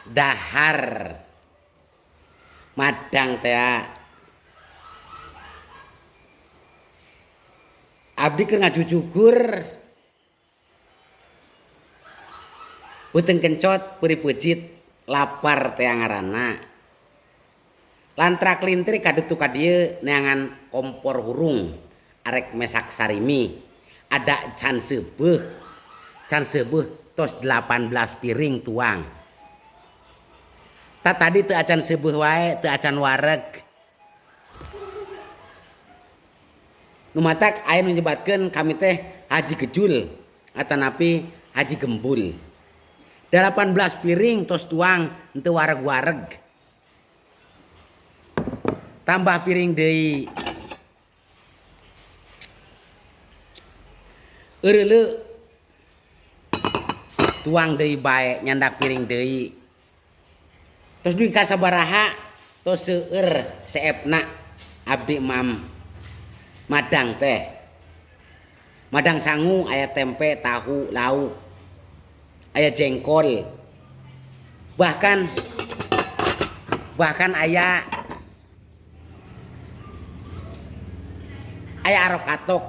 dahar madang teh abdi keur ngajujugur beuteung kencot peuri peujit lapar teh ngaranna lantrak lintri kadutu ka dieu neangan kompor hurung arek mesak sarimi ada can seubeuh tos 18 piring tuang tak tadi teu acan seubeuh wae teu acan wareg nu matak aya nu nyebatkeun kami teh haji gejul atanapi haji gembul 18 piring tos tuang henteu wareg-wareg tambah piring deui eureuleu tuang deui bae nyandak piring deui tos dugi ka sabaraha tos seueur seepna abdi mam madang teh madang sangu aya tempe tahu lauk aya jengkol bahkan aya arok atok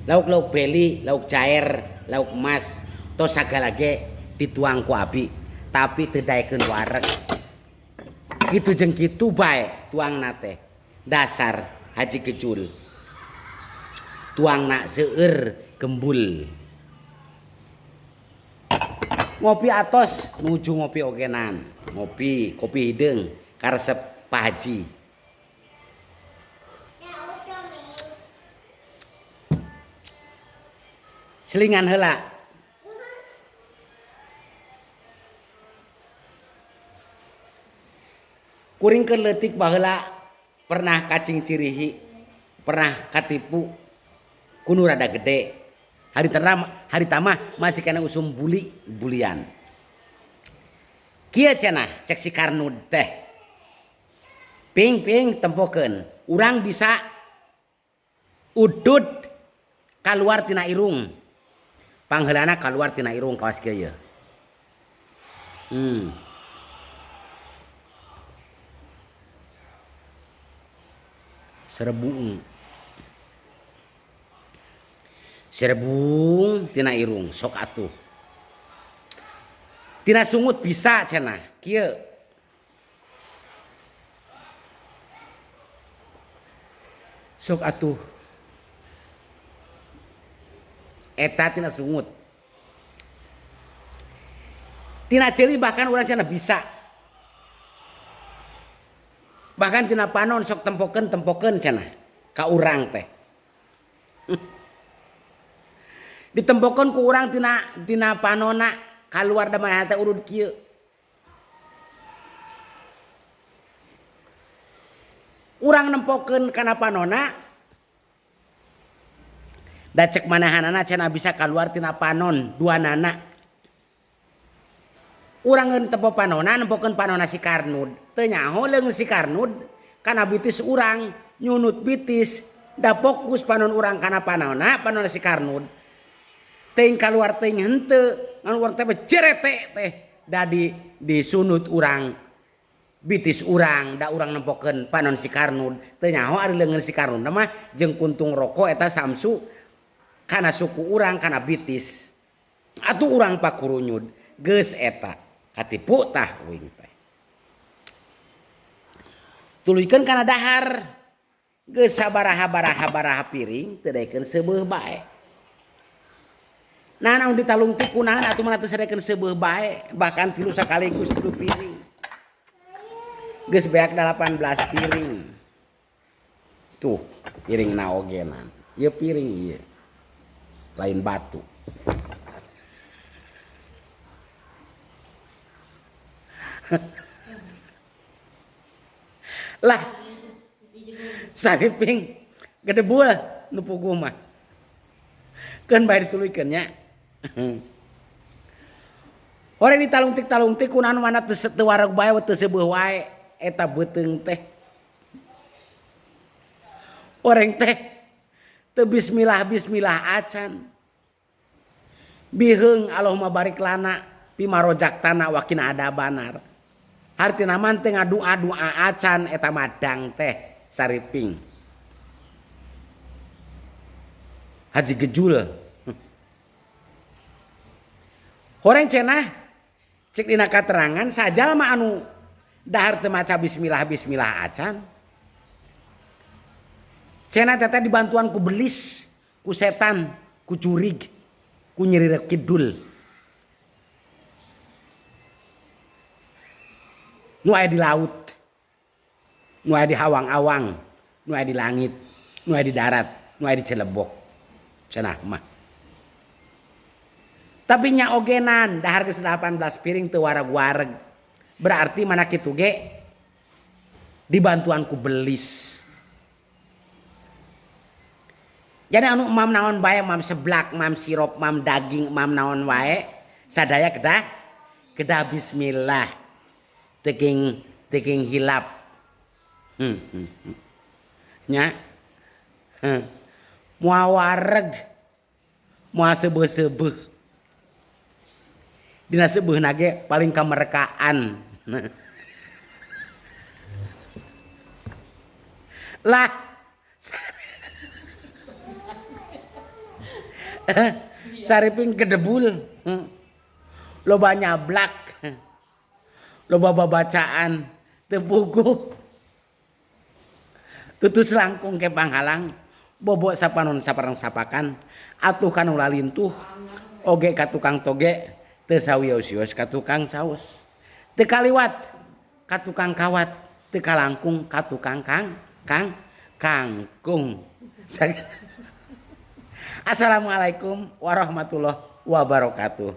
lauk beli lauk cair lauk emas tos sagala ge dituang ku abi tapi teu daekeun wareg kitu jeung kitu bae tuangna teh dasar haji gejul tuangna seueur gembul ngopi atos nuju ngopi ogenan ngopi kopi hideung karesep Pak Haji selingan heula kuringkeun leutik baheula pernah kacing cirihi pernah katipu kunu rada gede hari tamah masih kena usum bulian kieu cenah cek si Karnud teh ping tempokeun urang bisa udud kaluar tina irung pangheulana kaluar tina irung kawas kieu serebung tina irung sok atuh tina sungut bisa cenah kieu sok atuh eta tina sungut tina ceuli bahkan urang cenah bisa bahkan tina panon sok tempokeun cenah ka urang teh ditempokeun ku urang tina panonna kaluar da mana teh urut kieu urang nempokeun kana panonna da cek manahanana cenah bisa kaluar tina panon duanana urang ngeun tempo panonna nempokeun panonna si Karnud teu nyaho leung si Karnud kana bitis urang nyunut bitis da fokus panon urang kana panonna si Karnud teuing kaluar teuing henteu ngan urang teh cerete teh da disunut urang bitis urang da urang nempokeun panon si Karnud teu nyaho ari leungeun si Karnud mah jeung kuntung roko eta samsu kana suku urang kana bitis atuh urang pakurunyud geus eta katipu tah uing teh tuluykeun kana dahar geus sabaraha piring teu daekeun seubeuh bae nah naon ditalung ti kunahan atuh mana teu sadekeun seubeuh bae bahkan tilu sakaligus 3 piring geus beak 18 piring tuh piring naogenan ieu piring ieu lain batu lah sariping gedebul nu puguh mah keun bae dituluykeun nya ore ni talungtik kunahan mana teu wareg bae teu seubeuh wae eta beuteung teh oreng teh teu bismillah acan biheung Allahumma barik lana pimarojak tanah wakina ada banar. Artina manteng doa acan eta madang teh sariping. Haji Gejul. Horeng cenah cek dina katerangan sajal mah anu dahar teu maca bismillah acan. Cenah teh dibantuan ku belis, ku setan, ku curig, ku nyeri kidul. Nu aya di laut, nu aya di hawang-awang, nu aya di langit, nu aya di darat, nu aya di Cilebok. Cenah mah. Tapi nya ogenan dahar geus 18 piring teu wareg-wareg. Berarti mana kitu ge dibantuan ku belis. Jadi anu mam naon bae, mam seblak, mam sirop, mam daging, mam naon wae, sadaya kedah bismillah. Teking hilap. Nya. Moal wareg. Moal seubeuh-seubeuh. Dina seubeuna ge paling kamerkaan. Lah sariping kedebul. Loba nyablak. Loba babacaan teu puguh. Tutus langkung ke panghalang bobo sapanon saparang sapakan atuh kanu lalintuh oge ka tukang toge teu sawios-wios ka tukang saos teu kaliwat ka tukang kawat teu kalangkung ka tukang kangkung. Assalamualaikum warahmatullahi wabarakatuh.